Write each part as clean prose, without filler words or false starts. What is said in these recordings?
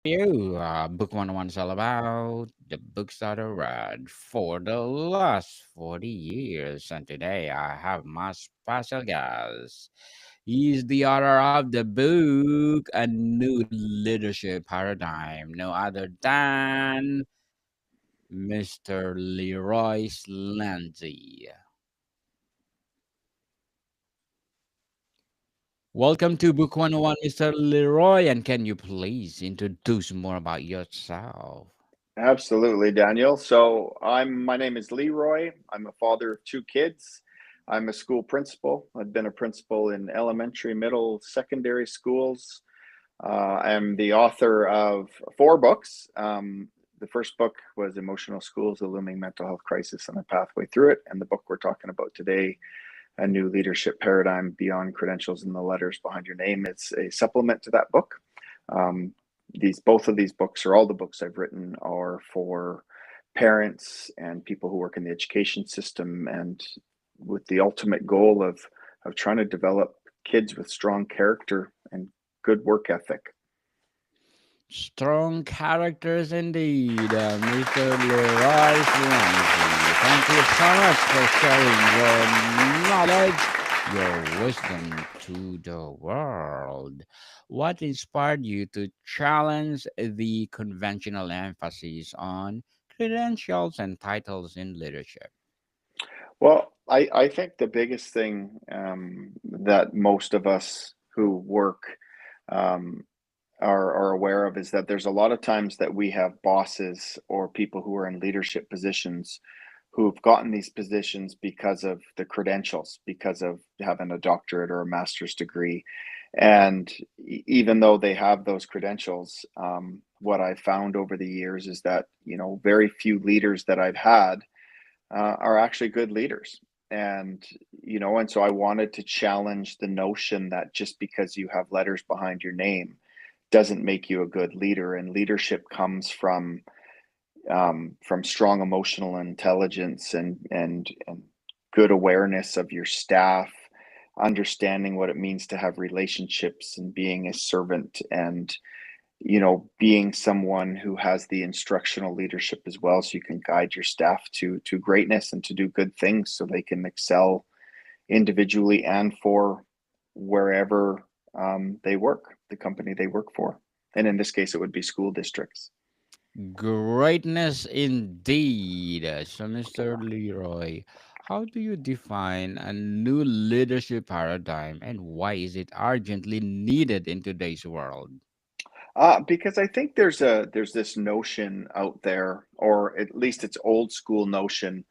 You, Book 101 is all about the books that are read for the last 40 years. And today I have my special guest. He's the author of the book, A New Leadership Paradigm, no other than Mr. Leroy Slanzi. Welcome to Book 101, Mr. Leroy. And can you please introduce more about yourself? Absolutely, Daniel. My name is Leroy. I'm a father of two kids. I'm a school principal. I've been a principal in elementary, middle, secondary schools. I'm the author of four books. The first book was Emotional Schools, a Looming Mental Health Crisis and a Pathway Through It. And the book we're talking about today, A New Leadership Paradigm Beyond Credentials and the Letters Behind Your Name, it's a supplement to that book. Um, these both of these books, or all the books I've written, are for parents and people who work in the education system, and with the ultimate goal of trying to develop kids with strong character and good work ethic. Strong characters indeed, Mr. Leroy Slanzi. Thank you so much for sharing your knowledge, your wisdom to the world. What inspired you to challenge the conventional emphasis on credentials and titles in leadership? Well, I think the biggest thing that most of us who work um, are aware of is that there's a lot of times that we have bosses or people who are in leadership positions who've gotten these positions because of the credentials, because of having a doctorate or a master's degree. And even though they have those credentials, what I've found over the years is that, very few leaders that I've had are actually good leaders. And, and so I wanted to challenge the notion that just because you have letters behind your name doesn't make you a good leader. And leadership comes from strong emotional intelligence and good awareness of your staff, understanding what it means to have relationships and being a servant, and being someone who has the instructional leadership as well, so you can guide your staff to greatness and to do good things so they can excel individually and for wherever they work, the company they work for. And in this case, it would be school districts. Greatness indeed. So, Mr. Leroy, how do you define a new leadership paradigm and why is it urgently needed in today's world? Because I think there's this notion out there, or at least it's old school notion,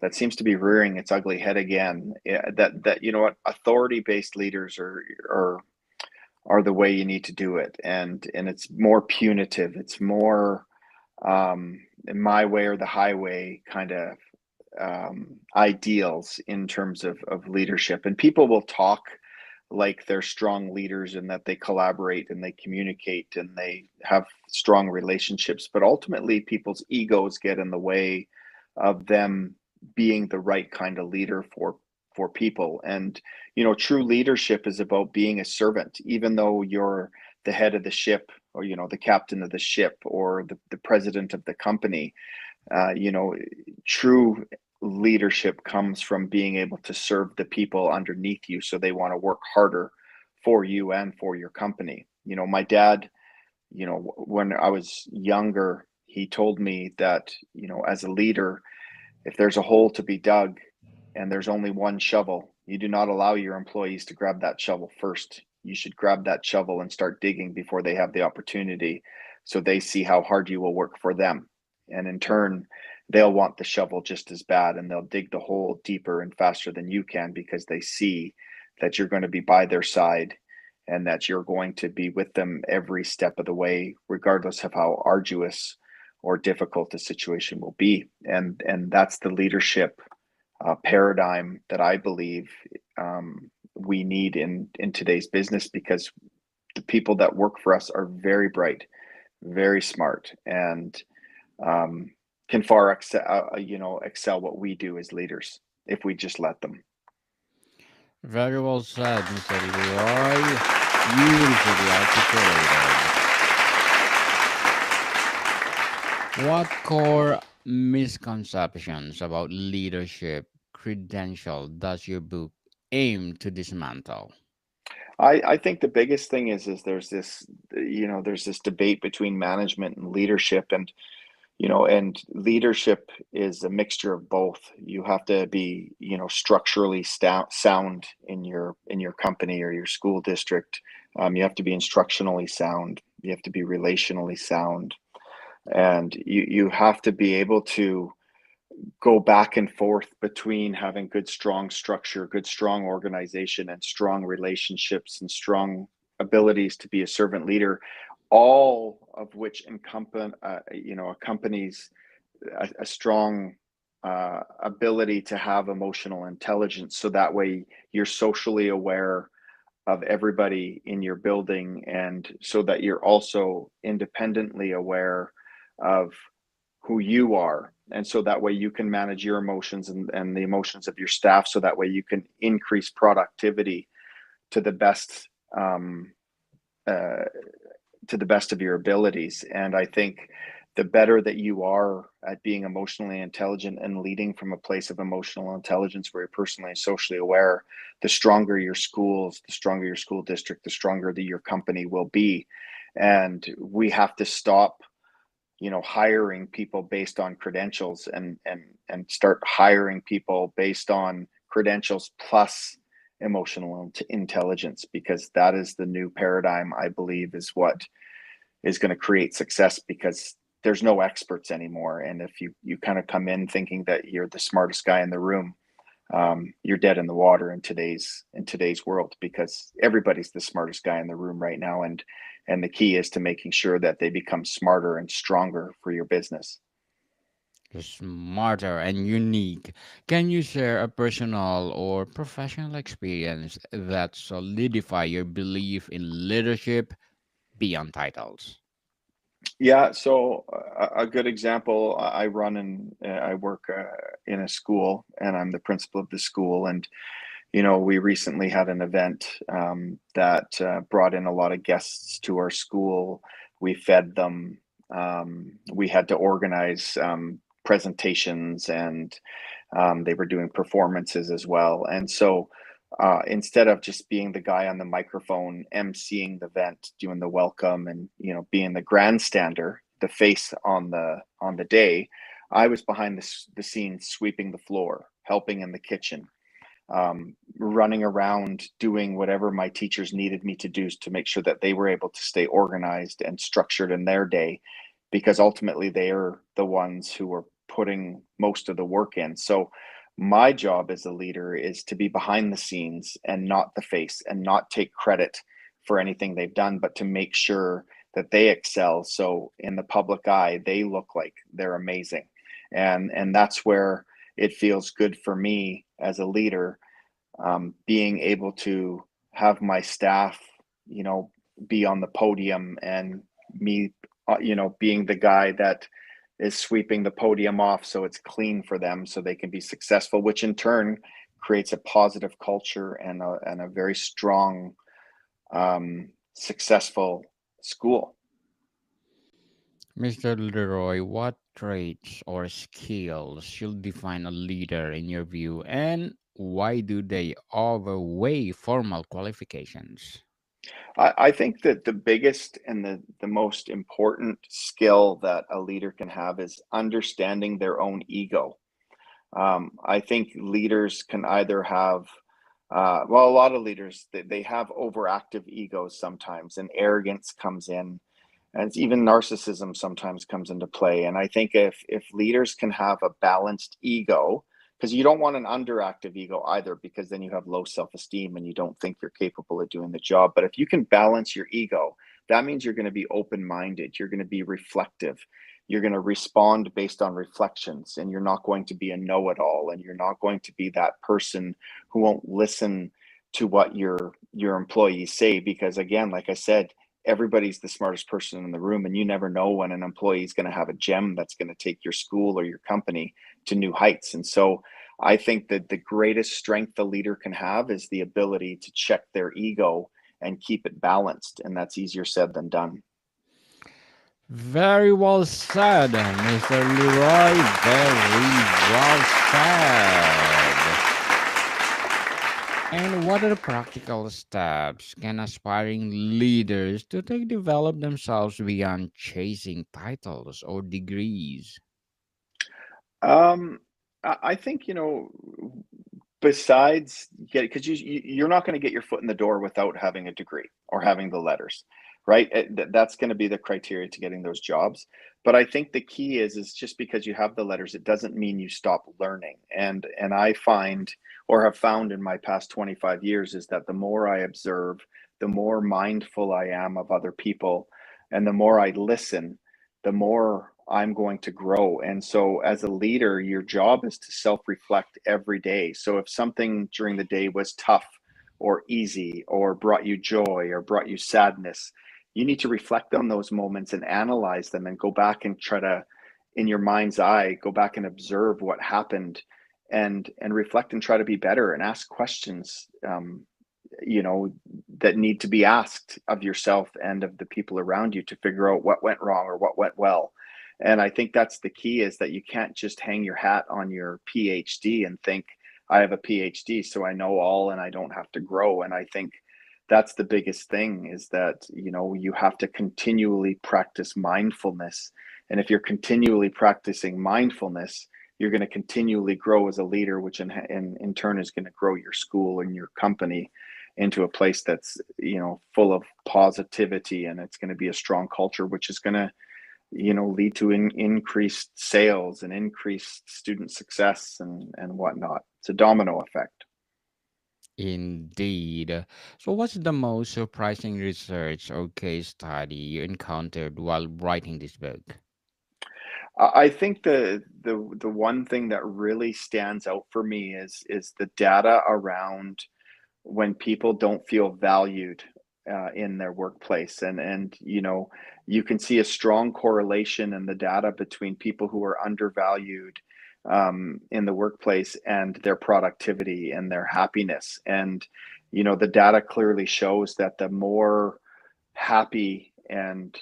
that seems to be rearing its ugly head again. That what, authority based leaders are the way you need to do it, and it's more punitive. It's more my way or the highway kind of ideals in terms of leadership. And people will talk like they're strong leaders and that they collaborate and they communicate and they have strong relationships. But ultimately, people's egos get in the way of them being the right kind of leader for people. And true leadership is about being a servant, even though you're the head of the ship, or the captain of the ship, or the president of the company. uh, you know True leadership comes from being able to serve the people underneath you, so they want to work harder for you and for your company. My dad, when I was younger, he told me that, as a leader, if there's a hole to be dug and there's only one shovel, you do not allow your employees to grab that shovel first. You should grab that shovel and start digging before they have the opportunity, so they see how hard you will work for them. And in turn, they'll want the shovel just as bad, and they'll dig the hole deeper and faster than you can, because they see that you're going to be by their side and that you're going to be with them every step of the way, regardless of how arduous or difficult the situation will be. And that's the leadership paradigm that I believe we need in today's business, because the people that work for us are very bright, very smart, and um, can far excel what we do as leaders if we just let them. Very well said, Mr. Leroy. Beautifully articulated. What core misconceptions about leadership credential does your book aim to dismantle? I think the biggest thing is there's this, there's this debate between management and leadership, and leadership is a mixture of both. You have to be, structurally sound in your company or your school district. You have to be instructionally sound. You have to be relationally sound, and you have to be able to go back and forth between having good, strong structure, good, strong organization, and strong relationships and strong abilities to be a servant leader, all of which accompanies a strong ability to have emotional intelligence. So that way you're socially aware of everybody in your building, and so that you're also independently aware of who you are, and so that way you can manage your emotions and the emotions of your staff, so that way you can increase productivity to the best um, uh, to the best of your abilities. And I think the better that you are at being emotionally intelligent and leading from a place of emotional intelligence where you're personally and socially aware, the stronger your schools, the stronger your school district, the stronger your company will be. And we have to stop, hiring people based on credentials, and start hiring people based on credentials plus emotional intelligence, because that is the new paradigm. I believe is what is going to create success, because there's no experts anymore. And if you kind of come in thinking that you're the smartest guy in the room, you're dead in the water in today's world, because everybody's the smartest guy in the room right now. And the key is to making sure that they become smarter and stronger for your business. Smarter and unique. Can you share a personal or professional experience that solidify your belief in leadership beyond titles? Yeah, so a good example, I run and I work in a school, and I'm the principal of the school. And we recently had an event that brought in a lot of guests to our school. We fed them. We had to organize presentations, and they were doing performances as well. And so instead of just being the guy on the microphone, emceeing the event, doing the welcome, and being the grandstander, the face on the day, I was behind the scenes, sweeping the floor, helping in the kitchen, running around doing whatever my teachers needed me to do to make sure that they were able to stay organized and structured in their day, because ultimately they are the ones who are putting most of the work in. So my job as a leader is to be behind the scenes and not the face, and not take credit for anything they've done, but to make sure that they excel, so in the public eye they look like they're amazing. And that's where it feels good for me as a leader, being able to have my staff, you know, be on the podium, and me, being the guy that is sweeping the podium off so it's clean for them, so they can be successful, which in turn creates a positive culture and a very strong, successful school. Mr. Leroy, what traits or skills should define a leader in your view, and why do they overweigh formal qualifications? I think that the biggest and the most important skill that a leader can have is understanding their own ego. I think leaders can either have, well, a lot of leaders, they have overactive egos sometimes, and arrogance comes in, and even narcissism sometimes comes into play. And I think if leaders can have a balanced ego, because you don't want an underactive ego either, because then you have low self-esteem and you don't think you're capable of doing the job. But if you can balance your ego, that means you're going to be open-minded, you're going to be reflective, you're going to respond based on reflections, and you're not going to be a know-it-all, and you're not going to be that person who won't listen to what your employees say, because again, like I said, everybody's the smartest person in the room, and you never know when an employee is going to have a gem that's going to take your school or your company to new heights. And so I think that the greatest strength a leader can have is the ability to check their ego and keep it balanced, and that's easier said than done. Very well said, Mr. Leroy. Very well said. And what are the practical steps can aspiring leaders to take develop themselves beyond chasing titles or degrees? Um, I think, besides get because you're not going to get your foot in the door without having a degree or having the letters, right? That's going to be the criteria to getting those jobs. But I think the key is just because you have the letters, it doesn't mean you stop learning. And I find or have found in my past 25 years is that the more I observe, the more mindful I am of other people, and the more I listen, the more I'm going to grow. And so, as a leader, your job is to self reflect every day. So, if something during the day was tough or easy or brought you joy or brought you sadness, you need to reflect on those moments and analyze them and go back and try to, in your mind's eye, go back and observe what happened and reflect and try to be better and ask questions. You know, that need to be asked of yourself and of the people around you to figure out what went wrong or what went well. And I think that's the key, is that you can't just hang your hat on your PhD and think I have a PhD so I know all and I don't have to grow. And I think that's the biggest thing, is that you have to continually practice mindfulness. And if you're continually practicing mindfulness, you're going to continually grow as a leader, which in turn is going to grow your school and your company into a place that's full of positivity, and it's going to be a strong culture, which is going to lead to increased sales and increased student success and whatnot. It's a domino effect. Indeed. So, what's the most surprising research or case study you encountered while writing this book? I think the one thing that really stands out for me is the data around when people don't feel valued in their workplace. And you can see a strong correlation in the data between people who are undervalued in the workplace and their productivity and their happiness. And the data clearly shows that the more happy and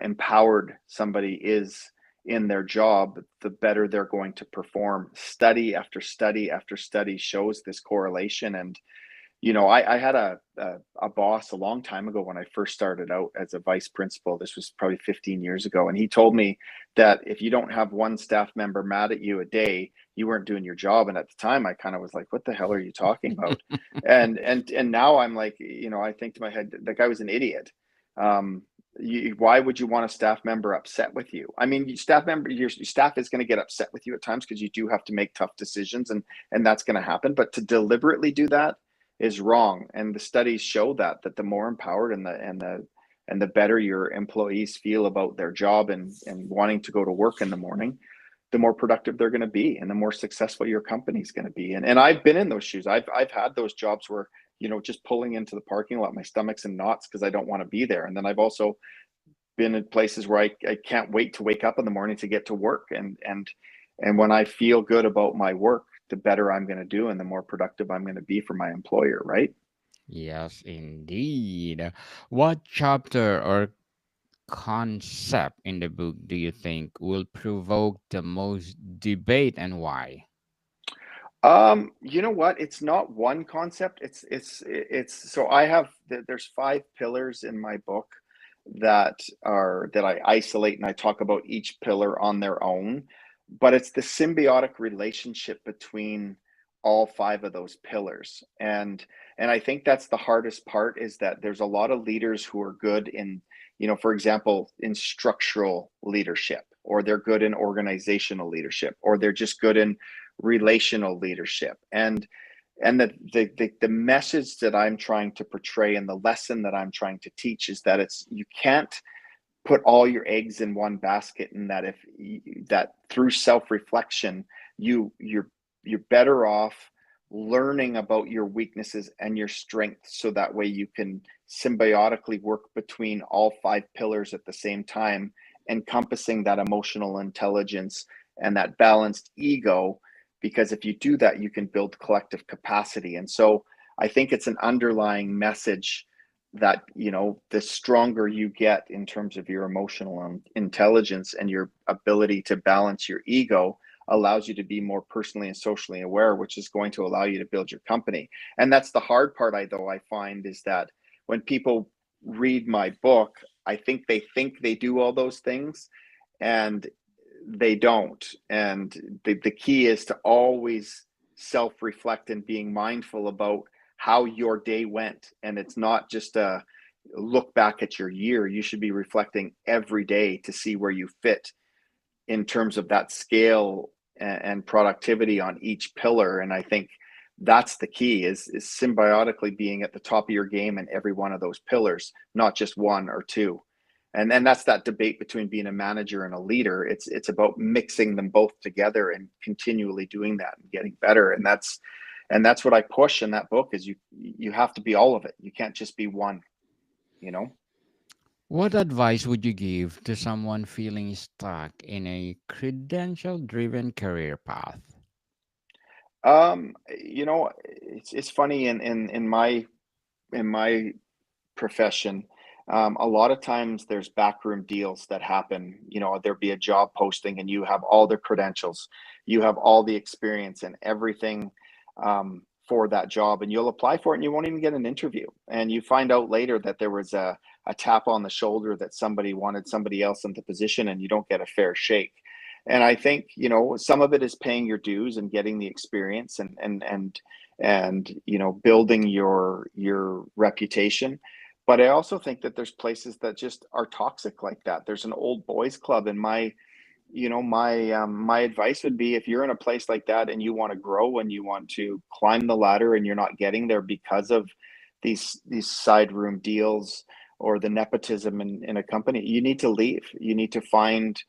empowered somebody is in their job, the better they're going to perform. Study after study after study shows this correlation. And I had a boss a long time ago when I first started out as a vice principal. This was probably 15 years ago. And he told me that if you don't have one staff member mad at you a day, you weren't doing your job. And at the time I kind of was like, what the hell are you talking about? And now I'm like, I think to my head, the guy was an idiot. Um, why would you want a staff member upset with you? I mean, your staff is going to get upset with you at times because you do have to make tough decisions, and that's going to happen. But to deliberately do that is wrong. And the studies show that the more empowered and the better your employees feel about their job and wanting to go to work in the morning, the more productive they're going to be and the more successful your company is going to be. And I've been in those shoes. I've had those jobs where just pulling into the parking lot, my stomach's in knots because I don't want to be there. And then I've also been in places where I can't wait to wake up in the morning to get to work. And when I feel good about my work, the better I'm going to do and the more productive I'm going to be for my employer, right? Yes, indeed. What chapter or concept in the book do you think will provoke the most debate and why? You know what? It's not one concept. It's so I have there's five pillars in my book that I isolate, and I talk about each pillar on their own, but it's the symbiotic relationship between all five of those pillars. And I think that's the hardest part, is that there's a lot of leaders who are good in, for example, in structural leadership, or they're good in organizational leadership, or they're just good in relational leadership. And the message that I'm trying to portray and the lesson that I'm trying to teach is that you can't put all your eggs in one basket, and that that through self-reflection you're better off learning about your weaknesses and your strengths, so that way you can symbiotically work between all five pillars at the same time, encompassing that emotional intelligence and that balanced ego. Because if you do that, you can build collective capacity. And so I think it's an underlying message that, the stronger you get in terms of your emotional intelligence, and your ability to balance your ego allows you to be more personally and socially aware, which is going to allow you to build your company. And that's the hard part, I find, is that when people read my book, I think they do all those things, and they don't. And the key is to always self reflect and being mindful about how your day went. And it's not just a look back at your year. You should be reflecting every day to see where you fit in terms of that scale and productivity on each pillar. And I think that's the key, is symbiotically being at the top of your game in every one of those pillars, not just one or two. And that's that debate between being a manager and a leader. It's about mixing them both together and continually doing that and getting better. And that's what I push in that book, is you have to be all of it. You can't just be one, you know. What advice would you give to someone feeling stuck in a credential driven career path? It's funny, in my profession, a lot of times there's backroom deals that happen. There'll be a job posting, and you have all the credentials, you have all the experience and everything, for that job, and you'll apply for it, and you won't even get an interview. And you find out later that there was a tap on the shoulder, that somebody wanted somebody else in the position, and you don't get a fair shake. And I think, some of it is paying your dues and getting the experience, and building your reputation. But I also think that there's places that just are toxic like that. There's an old boys club, and my advice would be, if you're in a place like that and you want to grow and you want to climb the ladder, and you're not getting there because of these side room deals or the nepotism in a company, you need to leave. You need to find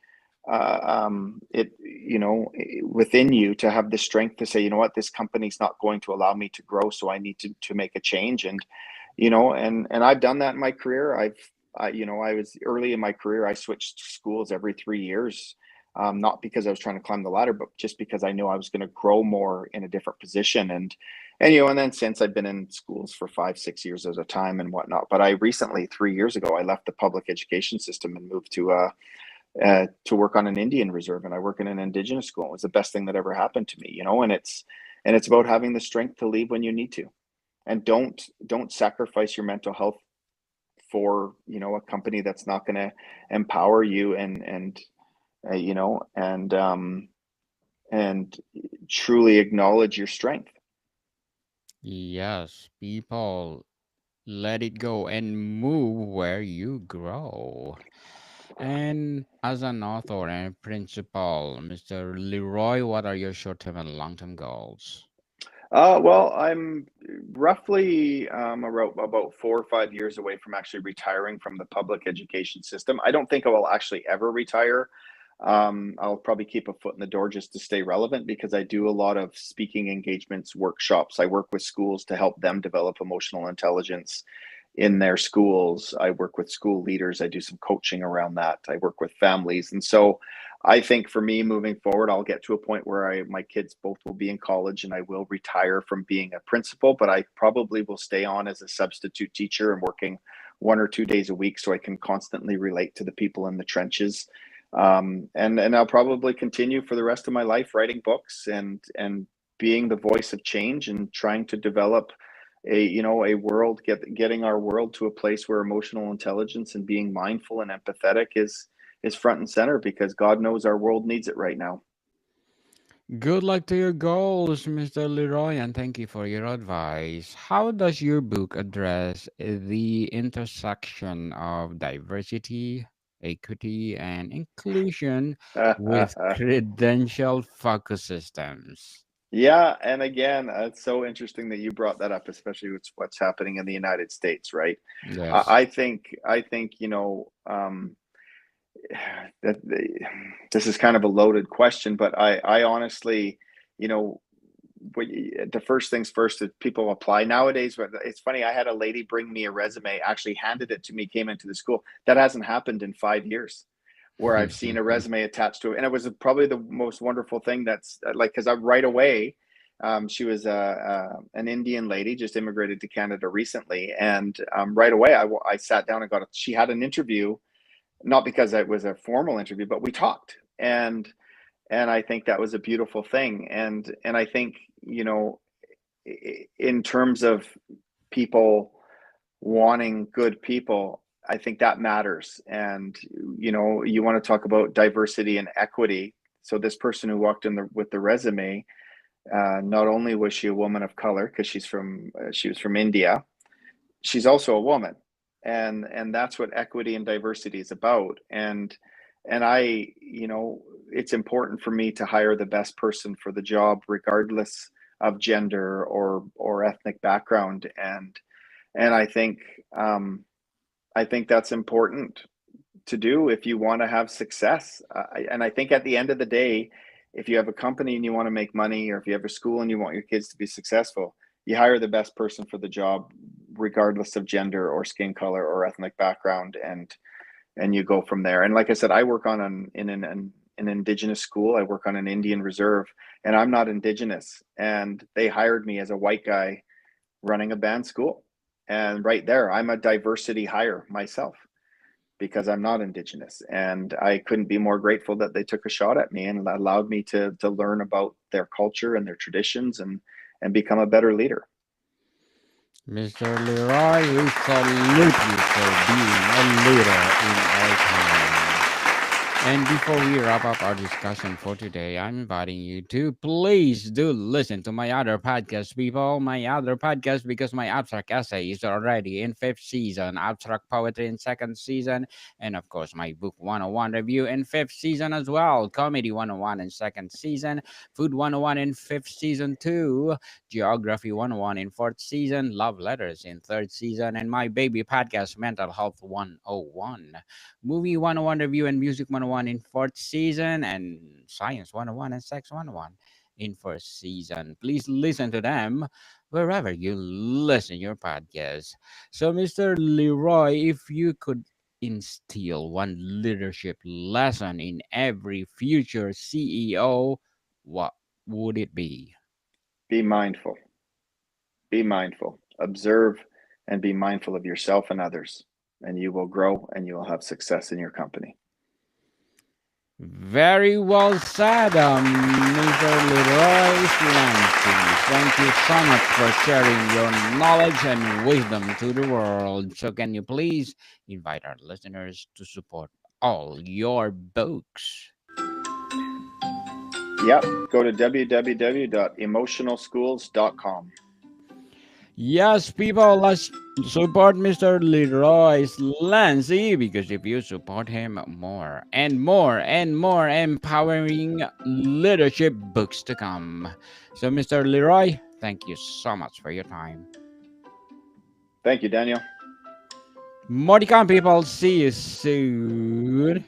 it, within you, to have the strength to say, you know what, this company's not going to allow me to grow, so I need to make a change. And I've done that in my career. I was early in my career. I switched schools every 3 years, not because I was trying to climb the ladder, but just because I knew I was going to grow more in a different position. And then since, I've been in schools for 5, 6 years at a time and whatnot. But I recently, 3 years ago, I left the public education system and moved to work on an Indian reserve, and I work in an Indigenous school. It was the best thing that ever happened to me. And it's about having the strength to leave when you need to, and don't sacrifice your mental health for, a company that's not going to empower you, and truly acknowledge your strength. Yes, people, let it go and move where you grow. And as an author and principal, Mr. Leroy, what are your short term and long term goals? Well, I'm roughly, about 4 or 5 years away from actually retiring from the public education system. I don't think I will actually ever retire. I'll probably keep a foot in the door just to stay relevant, because I do a lot of speaking engagements, workshops. I work with schools to help them develop emotional intelligence in their schools. I work with school leaders. I do some coaching around that. I work with families. And so I think for me moving forward, I'll get to a point where my kids both will be in college, and I will retire from being a principal, but I probably will stay on as a substitute teacher and working 1 or 2 days a week, so I can constantly relate to the people in the trenches. And I'll probably continue for the rest of my life writing books, and being the voice of change, and trying to develop a world, getting our world to a place where emotional intelligence and being mindful and empathetic is front and center, because God knows our world needs it right now. Good luck to your goals, Mr. Leroy, and thank you for your advice. How does your book address the intersection of diversity, equity, and inclusion with credential focus systems? Yeah, and again, it's so interesting that you brought that up, especially with what's happening in the United States, right? Yes. I think that this is kind of a loaded question, but I honestly, you know, the first things first is people apply nowadays. But it's funny, I had a lady bring me a resume, actually handed it to me, came into the school. That hasn't happened in 5 years, where I've seen a resume attached to it, and it was probably the most wonderful thing. That's like, because I right away, She was an Indian lady, just immigrated to Canada recently, and right away I sat down and she had an interview, not because it was a formal interview, but we talked, and I think that was a beautiful thing, and I think, you know, in terms of people wanting good people, I think that matters. And you know, you want to talk about diversity and equity. So this person who walked in with the resume, not only was she a woman of color because she was from India, she's also a woman, and that's what equity and diversity is about. And I, you know, it's important for me to hire the best person for the job, regardless of gender or ethnic background. And um, I think that's important to do if you want to have success. And I think at the end of the day, if you have a company and you want to make money, or if you have a school and you want your kids to be successful, you hire the best person for the job, regardless of gender or skin color or ethnic background, and you go from there. And like I said, I work on an indigenous school. I work on an Indian reserve, and I'm not indigenous. And they hired me as a white guy running a band school. And right there, I'm a diversity hire myself because I'm not indigenous. And I couldn't be more grateful that they took a shot at me and allowed me to learn about their culture and their traditions, and become a better leader. Mr. Leroy, we salute you for being a leader in our time. And before we wrap up our discussion for today, I'm inviting you to please do listen to my other podcast, people. My other podcast, because my abstract essay is already in fifth season, abstract poetry in second season, and of course, my book 101 review in fifth season as well, comedy 101 in second season, food 101 in fifth season too, geography 101 in fourth season, love letters in third season, and my baby podcast, mental health 101. Movie 101 review and music 101 in fourth season, and science 101 and sex 101 in first season. Please listen to them wherever you listen your podcast. So, Mr. Leroy, if you could instill one leadership lesson in every future CEO, what would it be? Be mindful, be mindful, observe, and be mindful of yourself and others, and you will grow and you will have success in your company. Very well said, Mr. Leroy Slanzi. Thank you so much for sharing your knowledge and wisdom to the world. So, can you please invite our listeners to support all your books? Yep, go to www.emotionalschools.com. Yes, people, let's support Mr. Leroy Slanzi, because if you support him, more and more and more empowering leadership books to come. So, Mr. Leroy, thank you so much for your time. Thank you, Daniel. More to come, people. See you soon.